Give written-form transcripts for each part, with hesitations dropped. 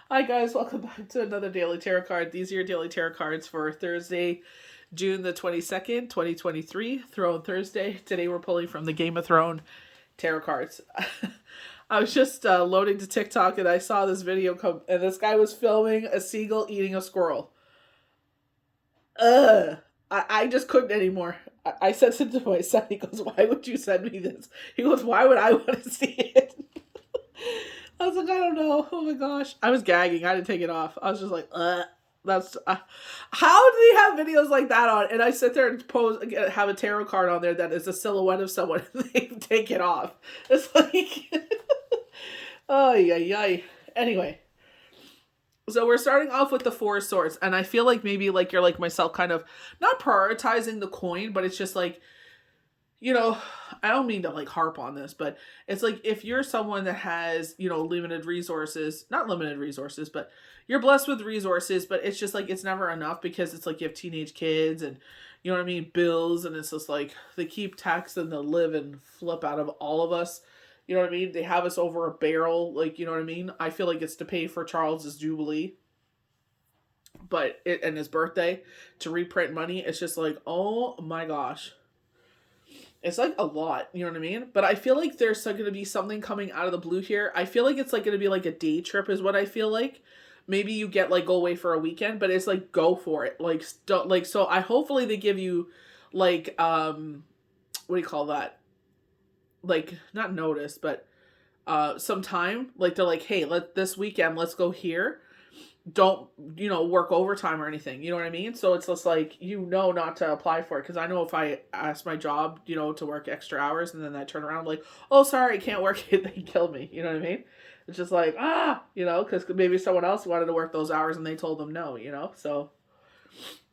Hi guys, welcome back to another Daily Tarot card. These are your Daily Tarot cards for Thursday, June the 22nd, 2023, Throne Thursday. Today we're pulling from the Game of Thrones tarot cards. I was just loading to TikTok and I saw this video come, and this guy was filming a seagull eating a squirrel. Ugh. I just couldn't anymore. I sent it to my son. He goes, "Why would you send me this?" He goes, "Why would I want to see it?" I was like, I don't know. Oh my gosh. I was gagging. I didn't take it off. I was just like, That's how do they have videos like that on? And I sit there and have a tarot card on there that is a silhouette of someone and they take it off. It's like, oh, yeah. Anyway, so we're starting off with the Four of Swords. And I feel like maybe like you're like myself, kind of not prioritizing the coin, but it's just like, I don't mean to like harp on this, but it's like if you're someone that has, limited resources, not limited resources, but you're blessed with resources, but it's just like it's never enough because it's like you have teenage kids and you know what I mean, bills, and it's just like they keep taxing the live and flip out of all of us. You know what I mean? They have us over a barrel, like, you know what I mean? I feel like it's to pay for Charles's Jubilee, and his birthday to reprint money. It's just like, oh my gosh. It's like a lot, you know what I mean? But I feel like there's going to be something coming out of the blue here. I feel like it's like going to be like a day trip is what I feel like. Maybe you get like go away for a weekend, but it's like go for it. Like so I hopefully they give you like what do you call that? Like not notice, but some time. Like they're like, "Hey, this weekend let's go here." Don't work overtime or anything, you know what I mean? So it's just like not to apply for it, because I know if I ask my job to work extra hours and then I turn around like, "Oh, sorry, I can't work it," they kill me, you know what I mean? It's just like because maybe someone else wanted to work those hours and they told them no, so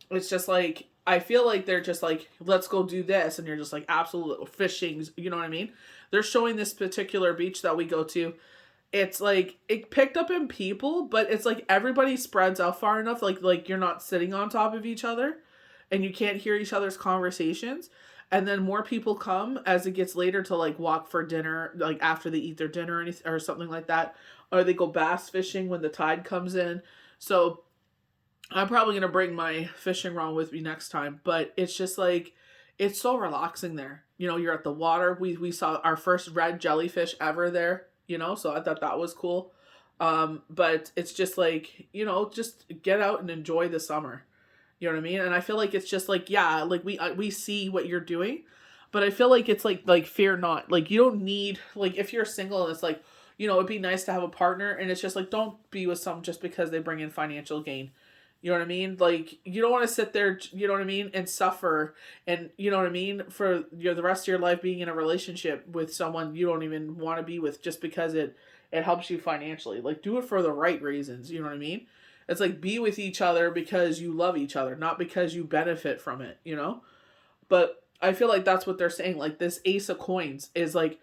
it's just like I feel like they're just like, let's go do this, and you're just like, absolute fishing, you know what I mean? They're showing this particular beach that we go to. It's like it picked up in people, but it's like everybody spreads out far enough, like you're not sitting on top of each other and you can't hear each other's conversations. And then more people come as it gets later to like walk for dinner, like after they eat their dinner or something like that, or they go bass fishing when the tide comes in. So I'm probably gonna bring my fishing rod with me next time, but it's just like it's so relaxing there. You're at the water. We saw our first red jellyfish ever there, so I thought that was cool. But it's just like, just get out and enjoy the summer. You know what I mean? And I feel like it's just like, yeah, like we see what you're doing, but I feel like it's like fear not. Like you don't need, like if you're single and it's like, it'd be nice to have a partner, and it's just like don't be with someone just because they bring in financial gain. You know what I mean? Like you don't want to sit there, you know what I mean, and suffer, and you know what I mean, for the rest of your life being in a relationship with someone you don't even want to be with just because it helps you financially. Like do it for the right reasons, you know what I mean? It's like be with each other because you love each other, not because you benefit from it. But I feel like that's what they're saying. Like this Ace of Coins is like,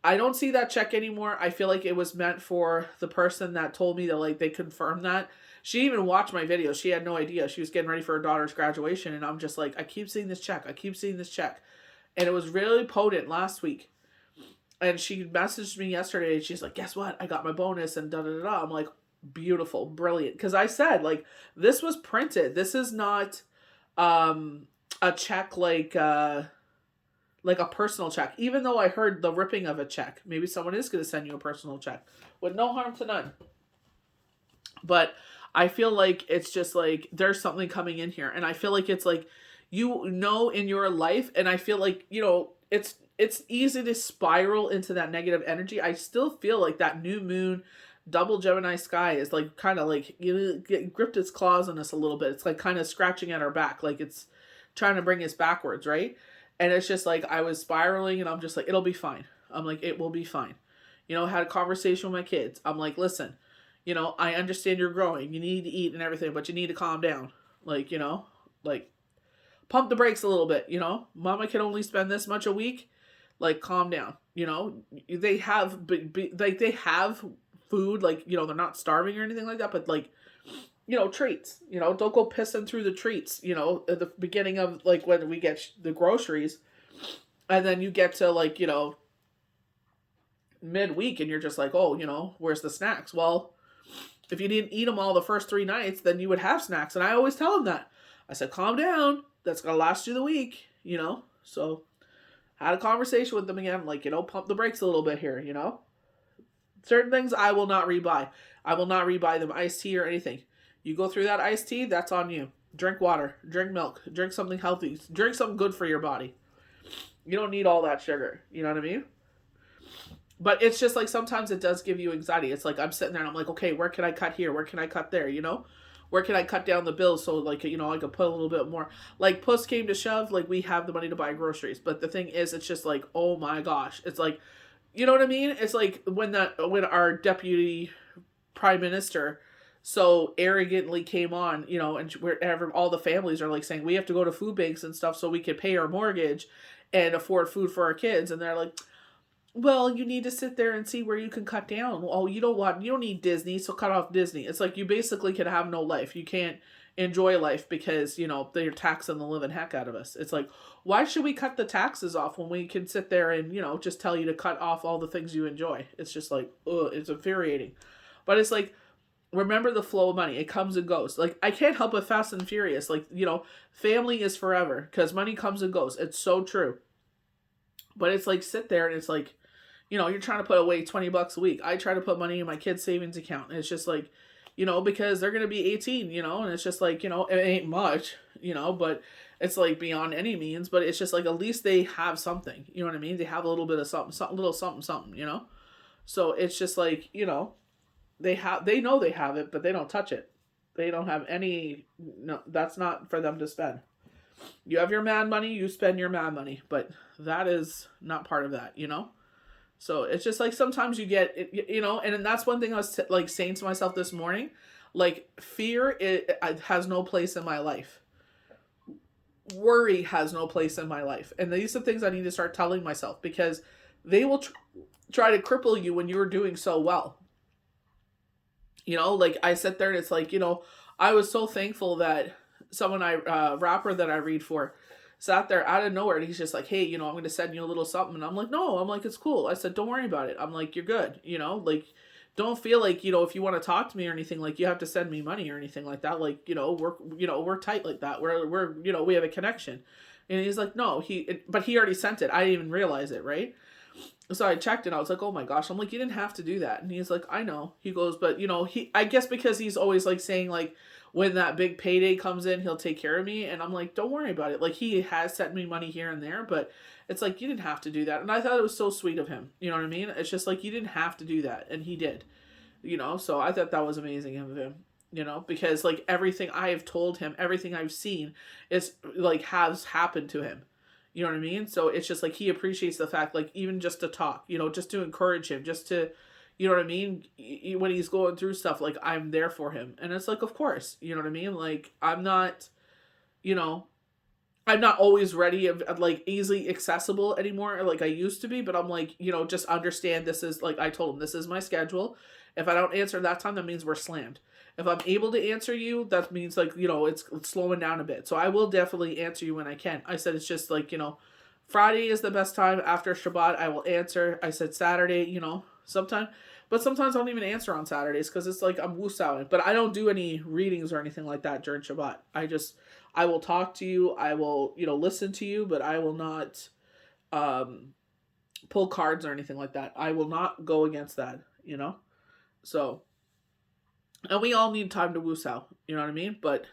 I don't see that check anymore. I feel like it was meant for the person that told me that like they confirmed that. She even watched my video. She had no idea. She was getting ready for her daughter's graduation, and I'm just like, I keep seeing this check. I keep seeing this check. And it was really potent last week. And she messaged me yesterday and she's like, "Guess what? I got my bonus," and da da da. I'm like, beautiful, brilliant. Because I said, like, this was printed. This is not a check like a personal check, even though I heard the ripping of a check. Maybe someone is going to send you a personal check with no harm to none. But I feel like it's just like there's something coming in here, and I feel like it's like in your life, and I feel like it's easy to spiral into that negative energy. I still feel like that new moon double Gemini sky is like kind of like gripped its claws on us a little bit. It's like kind of scratching at our back, like it's trying to bring us backwards, right? And it's just like I was spiraling, and I'm just like, it'll be fine. I'm like, it will be fine. I had a conversation with my kids. I'm like, listen, I understand you're growing. You need to eat and everything, but you need to calm down. Like, like pump the brakes a little bit. Mama can only spend this much a week. Like, calm down. They have, like, they have food. Like, they're not starving or anything like that, but like, treats. Don't go pissing through the treats. At the beginning of like when we get the groceries, and then you get to like midweek, and you're just like, oh, where's the snacks? Well, If you didn't eat them all the first 3 nights, then you would have snacks. And I always tell them that. I said, calm down. That's going to last you the week, you know? So had a conversation with them again, like, you know, pump the brakes a little bit here, you know? Certain things I will not rebuy. I will not rebuy them iced tea or anything. You go through that iced tea, that's on you. Drink water, drink milk, drink something healthy, drink something good for your body. You don't need all that sugar. You know what I mean? But it's just like sometimes it does give you anxiety. It's like I'm sitting there and I'm like, okay, where can I cut here? Where can I cut there? You know? Where can I cut down the bills so like, you know, I could put a little bit more. Like puss came to shove, like we have the money to buy groceries. But the thing is, it's just like, oh my gosh. It's like, you know what I mean? It's like when our deputy prime minister so arrogantly came on, you know, and wherever all the families are like saying we have to go to food banks and stuff so we can pay our mortgage and afford food for our kids. And they're like, well, you need to sit there and see where you can cut down. Oh, you don't need Disney, so cut off Disney. It's like you basically can have no life. You can't enjoy life because, you know, they're taxing the living heck out of us. It's like, why should we cut the taxes off when we can sit there and, you know, just tell you to cut off all the things you enjoy? It's just like, ugh, it's infuriating. But it's like, remember the flow of money. It comes and goes. Like, I can't help but Fast and Furious. Like, you know, family is forever because money comes and goes. It's so true. But it's like, sit there and it's like, you know, you're trying to put away $20 a week. I try to put money in my kid's savings account. And it's just like, you know, because they're going to be 18, you know, and it's just like, you know, it ain't much, you know, but it's like beyond any means, but it's just like, at least they have something, you know what I mean? They have a little bit of something, little something, you know? So it's just like, you know, they know they have it, but they don't touch it. They don't have any, no, that's not for them to spend. You have your mad money, you spend your mad money, but that is not part of that, you know? So it's just like sometimes you get, you know, and that's one thing I was like saying to myself this morning, like fear it has no place in my life. Worry has no place in my life. And these are things I need to start telling myself because they will try to cripple you when you're doing so well. You know, like I sit there and it's like, you know, I was so thankful that someone rapper that I read for sat there out of nowhere and he's just like, hey, you know, I'm going to send you a little something. And I'm like, no, I'm like, it's cool. I said, don't worry about it. I'm like, you're good. You know, like, don't feel like, you know, if you want to talk to me or anything, like you have to send me money or anything like that. Like, you know, we're tight like that. We're, you know, we have a connection. And he's like, no, but he already sent it. I didn't even realize it. Right. So I checked and I was like, oh my gosh. I'm like, you didn't have to do that. And he's like, I know. He goes, but you know, I guess because he's always like saying like, when that big payday comes in, he'll take care of me. And I'm like, don't worry about it. Like he has sent me money here and there, but it's like, you didn't have to do that. And I thought it was so sweet of him. You know what I mean? It's just like, you didn't have to do that. And he did, you know? So I thought that was amazing of him, you know, because like everything I have told him, everything I've seen is like has happened to him. You know what I mean? So it's just like, he appreciates the fact, like even just to talk, you know, just to encourage him, just to, you know what I mean? When he's going through stuff, like, I'm there for him. And it's like, of course, you know what I mean? Like, I'm not, you know, I'm not always ready, like, easily accessible anymore, like I used to be. But I'm like, you know, just understand this is, like, I told him, this is my schedule. If I don't answer that time, that means we're slammed. If I'm able to answer you, that means, like, you know, it's slowing down a bit. So I will definitely answer you when I can. I said, it's just, like, you know, Friday is the best time. After Shabbat, I will answer. I said Saturday, you know, sometimes I don't even answer on Saturdays because it's like I'm woosowing. But I don't do any readings or anything like that during Shabbat. I will talk to you. I will, you know, listen to you, but I will not pull cards or anything like that. I will not go against that, you know? So, and we all need time to woosow, you know what I mean? But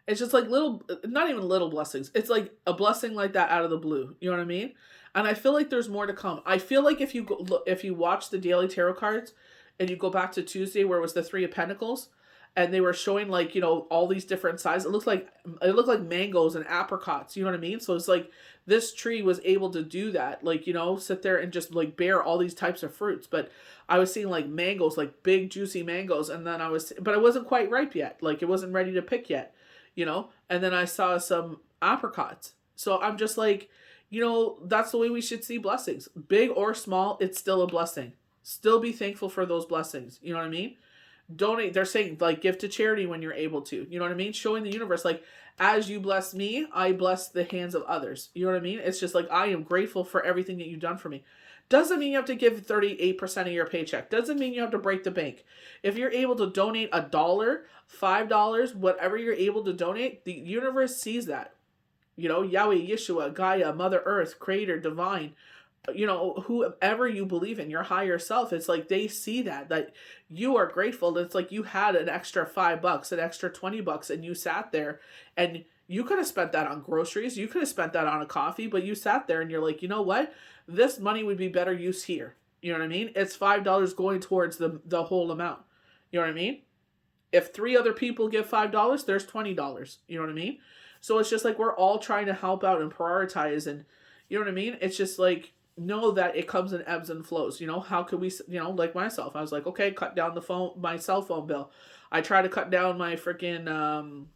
it's just like not even little blessings. It's like a blessing like that out of the blue, you know what I mean? And I feel like there's more to come. I feel like if you watch the daily tarot cards and you go back to Tuesday where it was the Three of Pentacles and they were showing like, you know, all these different sizes. It looked like mangoes and apricots, you know what I mean? So it's like this tree was able to do that, like, you know, sit there and just like bear all these types of fruits. But I was seeing like mangoes, like big juicy mangoes, and then but it wasn't quite ripe yet. Like it wasn't ready to pick yet, you know? And then I saw some apricots. So I'm just like, you know, that's the way we should see blessings. Big or small, it's still a blessing. Still be thankful for those blessings. You know what I mean? Donate. They're saying, like, give to charity when you're able to. You know what I mean? Showing the universe, like, as you bless me, I bless the hands of others. You know what I mean? It's just like, I am grateful for everything that you've done for me. Doesn't mean you have to give 38% of your paycheck. Doesn't mean you have to break the bank. If you're able to donate $1, $5, whatever you're able to donate, the universe sees that. Yahweh, Yeshua, Gaia, Mother Earth, Creator, Divine, whoever you believe in, your higher self, it's like they see that you are grateful. It's like you had an extra $5, an extra $20, and you sat there and you could have spent that on groceries. You could have spent that on a coffee, but you sat there and you're like, you know what? This money would be better use here. You know what I mean? It's $5 going towards the whole amount. You know what I mean? If 3 other people give $5, there's $20. You know what I mean? So it's just like we're all trying to help out and prioritize, and you know what I mean? It's just like, know that it comes in ebbs and flows. How could we, like myself, I was like, okay, cut down my cell phone bill. I try to cut down my freaking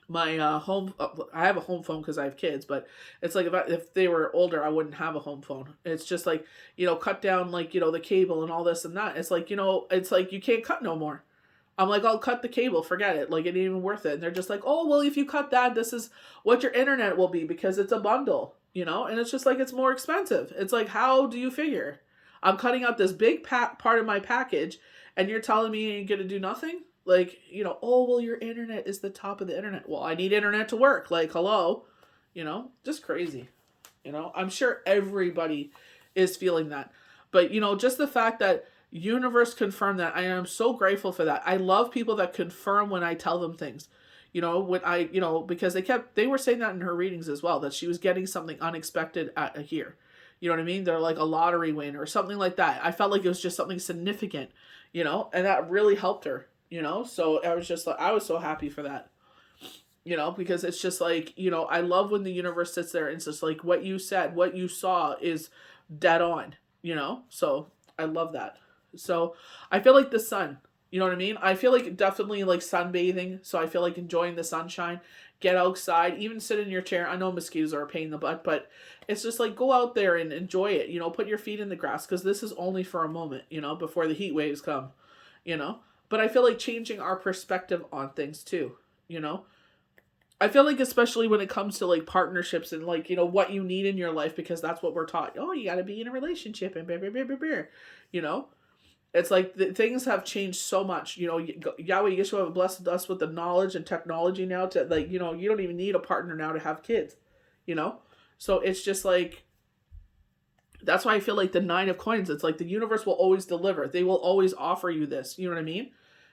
my home. I have a home phone because I have kids, but it's like if they were older, I wouldn't have a home phone. It's just like, cut down like, the cable and all this and that. It's like, it's like you can't cut no more. I'm like, I'll cut the cable, forget it. Like, it ain't even worth it. And they're just like, oh, well, if you cut that, this is what your internet will be because it's a bundle, and it's just like, it's more expensive. It's like, how do you figure? I'm cutting out this big part of my package and you're telling me you ain't gonna do nothing? Like, oh, well, your internet is the top of the internet. Well, I need internet to work. Like, hello, just crazy. I'm sure everybody is feeling that. But, just the fact that universe confirmed that, I am so grateful for that. I love people that confirm when I tell them things. Because they were saying that in her readings as well, that she was getting something unexpected at a year. You know what I mean? They're like a lottery win or something like that. I felt like it was just something significant, and that really helped her, So I was just like, I was so happy for that, because it's just like, I love when the universe sits there and it's just like, what you said, what you saw is dead on, So I love that. So I feel like the sun, you know what I mean? I feel like definitely like sunbathing. So I feel like enjoying the sunshine, get outside, even sit in your chair. I know mosquitoes are a pain in the butt, but it's just like, go out there and enjoy it, put your feet in the grass, because this is only for a moment, before the heat waves come, but I feel like changing our perspective on things too, I feel like especially when it comes to like partnerships and like, what you need in your life, because that's what we're taught. Oh, you got to be in a relationship and blah, blah, blah, blah, blah, It's like things have changed so much. Yahweh Yeshua have blessed us with the knowledge and technology now to like, you don't even need a partner now to have kids, So it's just like, that's why I feel like the 9 of coins, it's like the universe will always deliver. They will always offer you this. You know what I mean?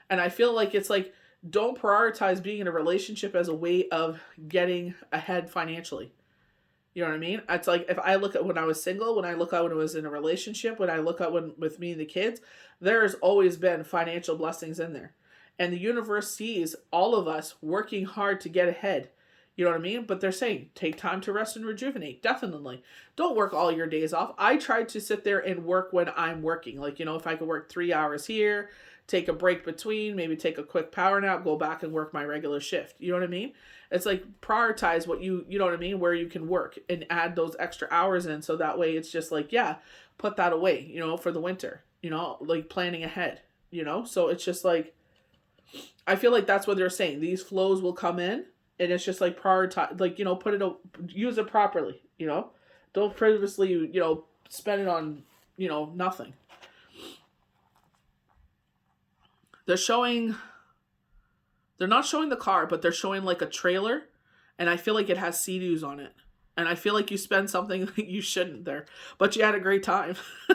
And I feel like it's like, don't prioritize being in a relationship as a way of getting ahead financially. You know what I mean? It's like, if I look at when I was single, when I look at when I was in a relationship, when I look at when with me and the kids, there's always been financial blessings in there. And the universe sees all of us working hard to get ahead. You know what I mean? But they're saying, take time to rest and rejuvenate. Definitely. Don't work all your days off. I try to sit there and work when I'm working. Like, if I could work 3 hours here, take a break between, maybe take a quick power nap, go back and work my regular shift. You know what I mean? It's like, prioritize what you know what I mean, where you can work and add those extra hours in. So that way it's just like, yeah, put that away, for the winter, like planning ahead, So it's just like, I feel like that's what they're saying. These flows will come in and it's just like prioritize, like, use it properly, don't frivolously, spend it on, nothing. They're not showing the car, but they're showing like a trailer, and I feel like it has Sea-Doos on it. And I feel like you spend something you shouldn't there, but you had a great time. You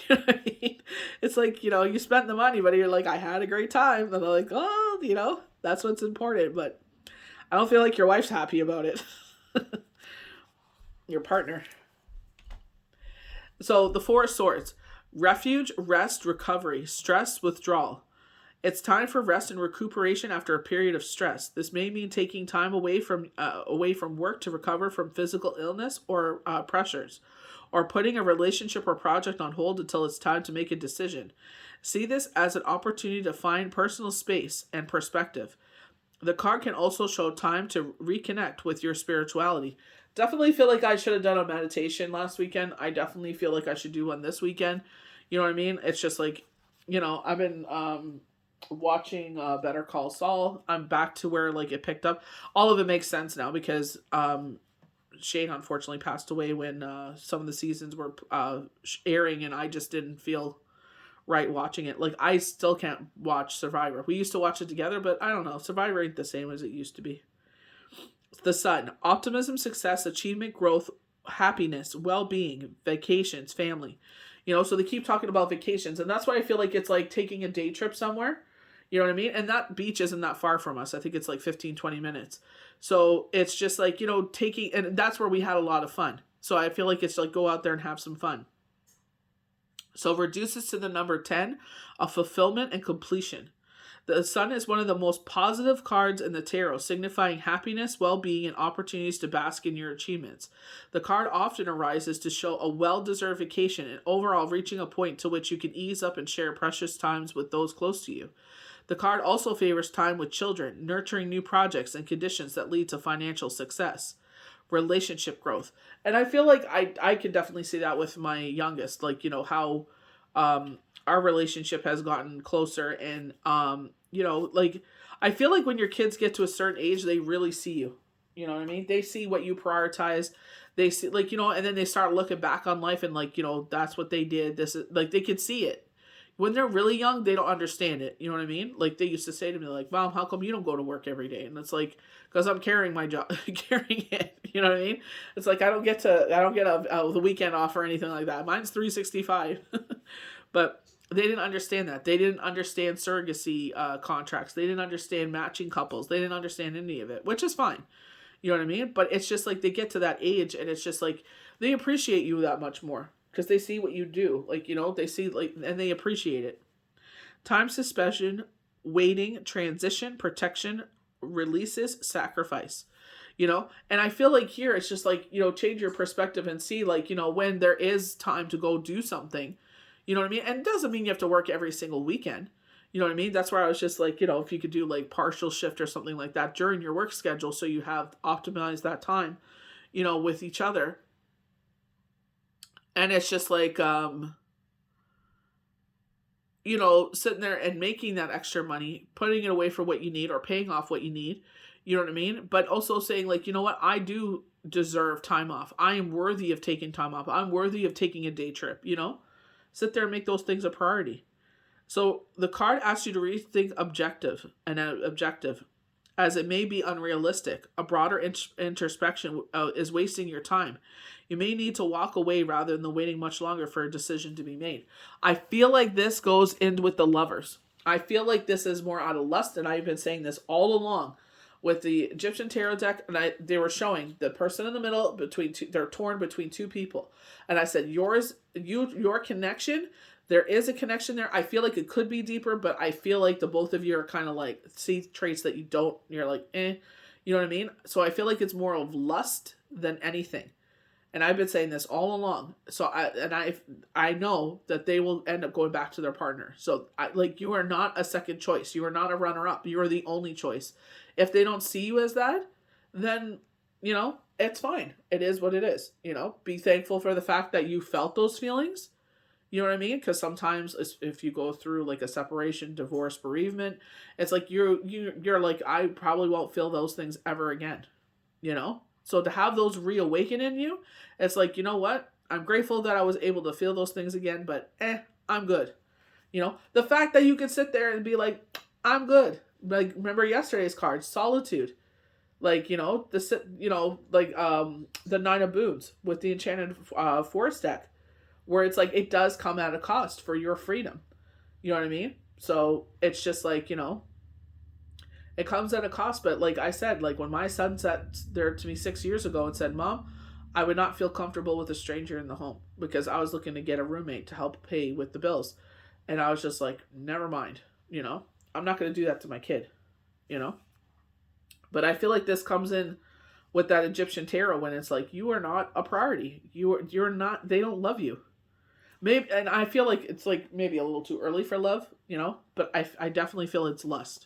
know what I mean? It's like, you spent the money, but you're like, I had a great time. And they're like, oh, that's what's important. But I don't feel like your wife's happy about it. Your partner. So the 4 of Swords. Refuge, rest, recovery, stress, withdrawal. It's time for rest and recuperation after a period of stress. This may mean taking time away from work to recover from physical illness or pressures, or putting a relationship or project on hold until it's time to make a decision. See this as an opportunity to find personal space and perspective. The card can also show time to reconnect with your spirituality. Definitely feel like I should have done a meditation last weekend. I definitely feel like I should do one this weekend. You know what I mean? It's just like, I've been watching Better Call Saul. I'm back to where like it picked up. All of it makes sense now because Shane unfortunately passed away when some of the seasons were airing, and I just didn't feel right watching it. Like, I still can't watch Survivor. We used to watch it together, but I don't know. Survivor ain't the same as it used to be. The Sun. Optimism, success, achievement, growth, happiness, well-being, vacations, family. So they keep talking about vacations, and that's why I feel like it's like taking a day trip somewhere. You know what I mean? And that beach isn't that far from us. I think it's like 15, 20 minutes. So it's just like, taking, and that's where we had a lot of fun. So I feel like it's like go out there and have some fun. So reduces to the number 10 of fulfillment and completion. The Sun is one of the most positive cards in the tarot, signifying happiness, well-being, and opportunities to bask in your achievements. The card often arises to show a well-deserved vacation and overall reaching a point to which you can ease up and share precious times with those close to you. The card also favors time with children, nurturing new projects and conditions that lead to financial success, relationship growth. And I feel like I can definitely see that with my youngest, like, how our relationship has gotten closer. And, like, I feel like when your kids get to a certain age, they really see you. You know what I mean? They see what you prioritize. They see, like, and then they start looking back on life and, like, that's what they did. This is, like, they can see it. When they're really young, they don't understand it. You know what I mean? Like, they used to say to me, like, Mom, how come you don't go to work every day? And it's like, because I'm carrying my job, carrying it. You know what I mean? It's like, I don't get the weekend off or anything like that. Mine's 365. But they didn't understand that. They didn't understand surrogacy contracts. They didn't understand matching couples. They didn't understand any of it, which is fine. You know what I mean? But it's just like they get to that age, and it's just like they appreciate you that much more. Because they see what you do. Like, they see, like, and they appreciate it. Time suspension, waiting, transition, protection, releases, sacrifice. And I feel like here it's just like, change your perspective and see, like, when there is time to go do something. You know what I mean? And it doesn't mean you have to work every single weekend. You know what I mean? That's where I was just like, if you could do like partial shift or something like that during your work schedule so you have optimized that time, with each other. And it's just like, sitting there and making that extra money, putting it away for what you need or paying off what you need. You know what I mean? But also saying, like, you know what? I do deserve time off. I am worthy of taking time off. I'm worthy of taking a day trip, Sit there and make those things a priority. So the card asks you to rethink objective, as it may be unrealistic. A broader introspection is wasting your time. You may need to walk away rather than waiting much longer for a decision to be made. I feel like this goes in with the Lovers. I feel like this is more out of lust, and I've been saying this all along with the Egyptian tarot deck, and they were showing the person in the middle between two, they're torn between two people. And I said, your connection, there is a connection there. I feel like it could be deeper, but I feel like the both of you are kind of like, see traits that you're like, you know what I mean? So I feel like it's more of lust than anything. And I've been saying this all along. So I know that they will end up going back to their partner. So you are not a second choice. You are not a runner-up. You are the only choice. If they don't see you as that, then, it's fine. It is what it is. Be thankful for the fact that you felt those feelings. You know what I mean? Because sometimes if you go through like a separation, divorce, bereavement, it's like you're like, I probably won't feel those things ever again. So to have those reawaken in you, it's like, you know what? I'm grateful that I was able to feel those things again, but I'm good. The fact that you can sit there and be like, I'm good. Like, remember yesterday's card, solitude. Like, the Nine of Boons with the Enchanted Forest deck, where it's like, it does come at a cost for your freedom. You know what I mean? So it's just like, it comes at a cost. But like I said, like when my son sat there to me 6 years ago and said, Mom, I would not feel comfortable with a stranger in the home because I was looking to get a roommate to help pay with the bills. And I was just like, never mind, I'm not going to do that to my kid, But I feel like this comes in with that Egyptian tarot when it's like, you are not a priority. You're not, they don't love you. Maybe, and I feel like it's like maybe a little too early for love, but I definitely feel it's lust.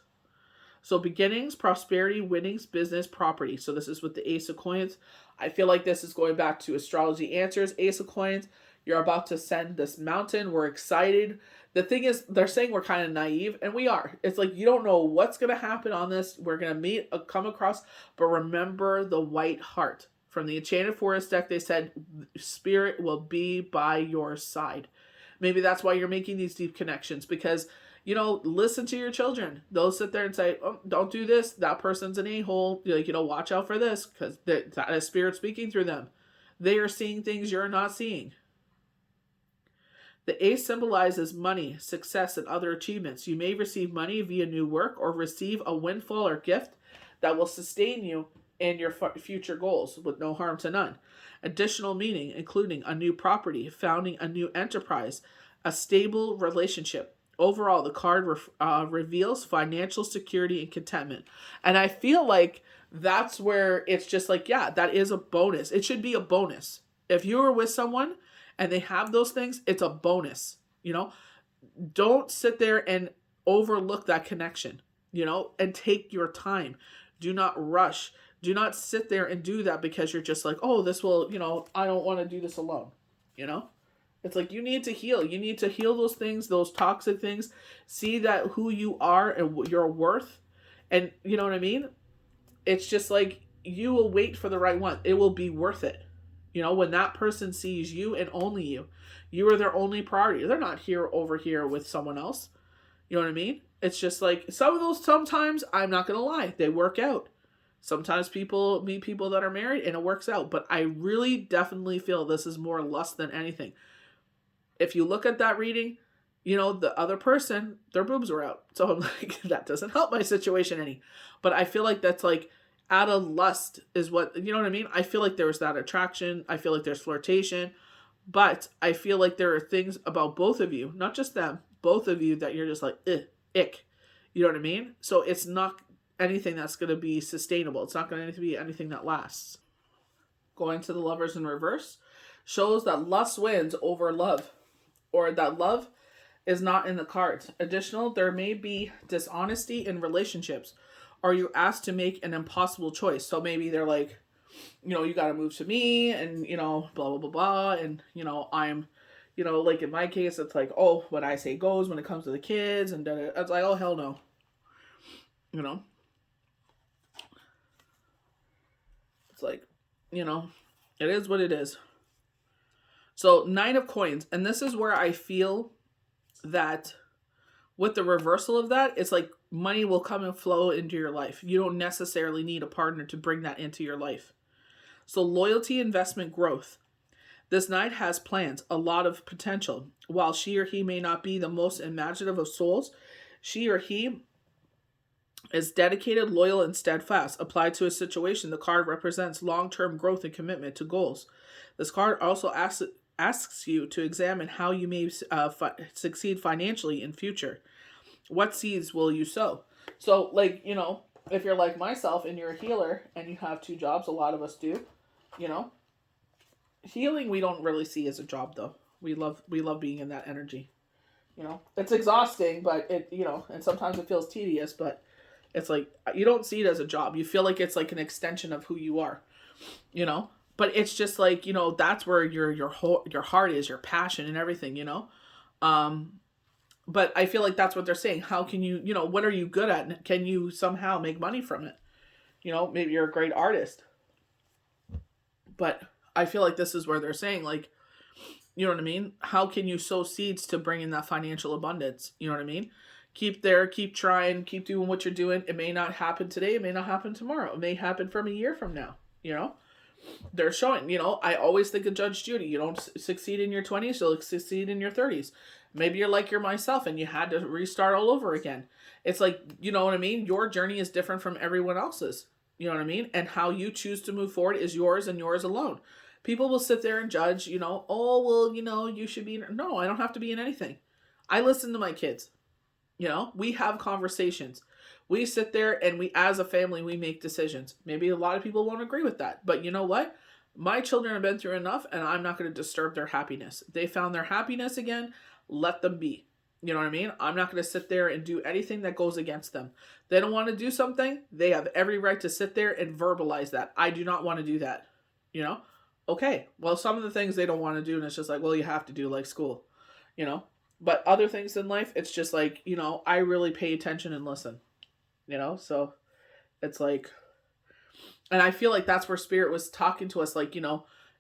So beginnings, prosperity, winnings, business, property. So this is with the Ace of Coins. I feel like this is going back to astrology answers. Ace of Coins, you're about to ascend this mountain. We're excited. The thing is, they're saying we're kind of naive, and we are. It's like, you don't know what's going to happen on this. We're going to come across, but remember the white heart. From the Enchanted Forest deck, they said spirit will be by your side. Maybe that's why you're making these deep connections, because, listen to your children. They'll sit there and say, oh, don't do this. That person's an a-hole. Like, watch out for this, because that is spirit speaking through them. They are seeing things you're not seeing. The ace symbolizes money, success, and other achievements. You may receive money via new work or receive a windfall or gift that will sustain you and your future goals with no harm to none. Additional meaning, including a new property, founding a new enterprise, a stable relationship. Overall, the card reveals financial security and contentment. And I feel like that's where it's just like, yeah, that is a bonus. It should be a bonus. If you are with someone and they have those things, it's a bonus. Don't sit there and overlook that connection, and take your time. Do not rush. Do not sit there and do that because you're just like, oh, this will, I don't want to do this alone. It's like you need to heal. You need to heal those things, those toxic things. See that who you are and your worth. And you know what I mean? It's just like you will wait for the right one. It will be worth it. When that person sees you and only you, you are their only priority. They're not over here with someone else. You know what I mean? It's just like sometimes, I'm not going to lie, they work out. Sometimes people meet people that are married and it works out. But I really definitely feel this is more lust than anything. If you look at that reading, the other person, their boobs were out. So I'm like, that doesn't help my situation any. But I feel like that's like out of lust is what, you know what I mean? I feel like there was that attraction. I feel like there's flirtation. But I feel like there are things about both of you, not just them, both of you that you're just like, ick. You know what I mean? So it's not anything that's going to be sustainable. It's not going to be anything that lasts. Going to the Lovers in reverse shows that lust wins over love, or that love is not in the cards. Additional, there may be dishonesty in relationships, or you're asked to make an impossible choice. So maybe they're like, you got to move to me and, blah, blah, blah, blah. And, I'm, like in my case, it's like, oh, what I say goes when it comes to the kids. And it's like, oh, hell no. It's like, it is what it is. So 9 of Coins. And this is where I feel that with the reversal of that, it's like money will come and flow into your life. You don't necessarily need a partner to bring that into your life. So loyalty, investment, growth. This knight has plans, a lot of potential. While she or he may not be the most imaginative of souls, she or he is dedicated, loyal, and steadfast. Applied to a situation, the card represents long-term growth and commitment to goals. This card also asks you to examine how you may succeed financially in future. What seeds will you sow? So, like, if you're like myself and you're a healer and you have 2 jobs, a lot of us do, healing we don't really see as a job though. We love being in that energy. It's exhausting, but it, and sometimes it feels tedious, but it's like, you don't see it as a job. You feel like it's like an extension of who you are, but it's just like, that's where your heart is, your passion and everything, but I feel like that's what they're saying. How can you, what are you good at? Can you somehow make money from it? Maybe you're a great artist, but I feel like this is where they're saying, like, you know what I mean? How can you sow seeds to bring in that financial abundance? You know what I mean? Keep trying, keep doing what you're doing. It may not happen today. It may not happen tomorrow. It may happen from a year from now, They're showing, I always think of Judge Judy. You don't succeed in your 20s, you'll succeed in your 30s. Maybe you're myself and you had to restart all over again. It's like, you know what I mean? Your journey is different from everyone else's. You know what I mean? And how you choose to move forward is yours and yours alone. People will sit there and judge, oh, well, you should be in... No, I don't have to be in anything. I listen to my kids. We have conversations. We sit there and as a family, we make decisions. Maybe a lot of people won't agree with that. But you know what? My children have been through enough and I'm not going to disturb their happiness. They found their happiness again. Let them be. You know what I mean? I'm not going to sit there and do anything that goes against them. They don't want to do something. They have every right to sit there and verbalize that. I do not want to do that. Okay. Well, some of the things they don't want to do, and it's just like, well, you have to do, like school, But other things in life, it's just like, I really pay attention and listen, So it's like, And I feel like that's where Spirit was talking to us, like,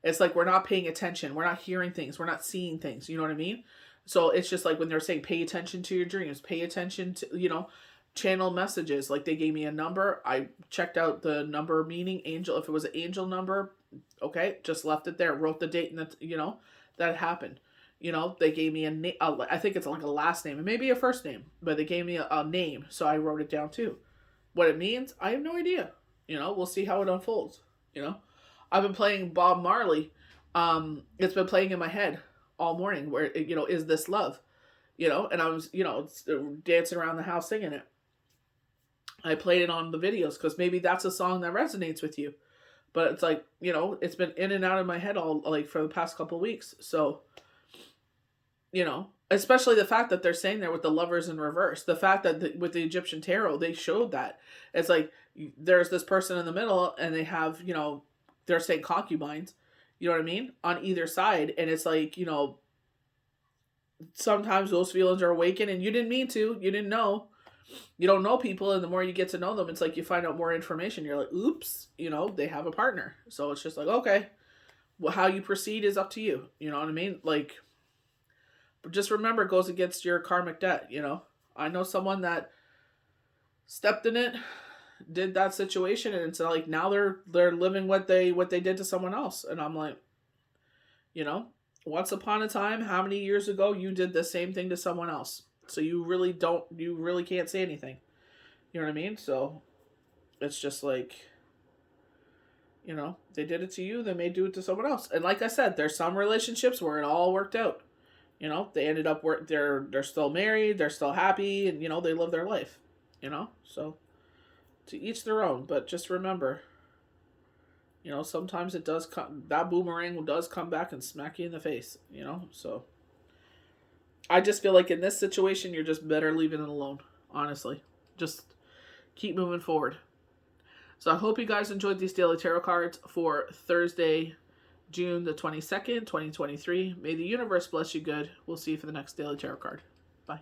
it's like we're not paying attention, we're not hearing things, we're not seeing things, you know what I mean? So it's just like when they're saying pay attention to your dreams, pay attention to, channel messages. Like they gave me a number, I checked out the number meaning, angel, if it was an angel number, okay, just left it there, wrote the date, and that, that happened. They gave me a name, I think it's like a last name, and maybe a first name, but they gave me a name, so I wrote it down too. What it means, I have no idea. We'll see how it unfolds. I've been playing Bob Marley. It's been playing in my head all morning where, is this love? And I was, dancing around the house singing it. I played it on the videos because maybe that's a song that resonates with you. But it's like, it's been in and out of my head all like for the past couple of weeks. So, especially the fact that they're saying there with the lovers in reverse, the fact that with the Egyptian tarot, they showed that it's like, there's this person in the middle and they have, they're saying concubines, you know what I mean? On either side. And it's like, sometimes those feelings are awakened and you didn't mean to, you didn't know. You don't know people, and the more you get to know them, it's like you find out more information. You're like, oops, they have a partner. So it's just like, okay, well, how you proceed is up to you. You know what I mean? Like, but just remember, it goes against your karmic debt. I know someone that stepped in it, did that situation, and it's like now they're living what they did to someone else. And I'm like, once upon a time, how many years ago you did the same thing to someone else? So you really can't say anything. You know what I mean? So it's just like, they did it to you, they may do it to someone else. And like I said, there's some relationships where it all worked out. They ended up they're still married, they're still happy, and they live their life. So to each their own. But just remember, sometimes it does come, that boomerang does come back and smack you in the face. So I just feel like in this situation, you're just better leaving it alone. Honestly, just keep moving forward. So I hope you guys enjoyed these daily tarot cards for Thursday, June the 22nd, 2023. May the universe bless you good. We'll see you for the next daily tarot card. Bye.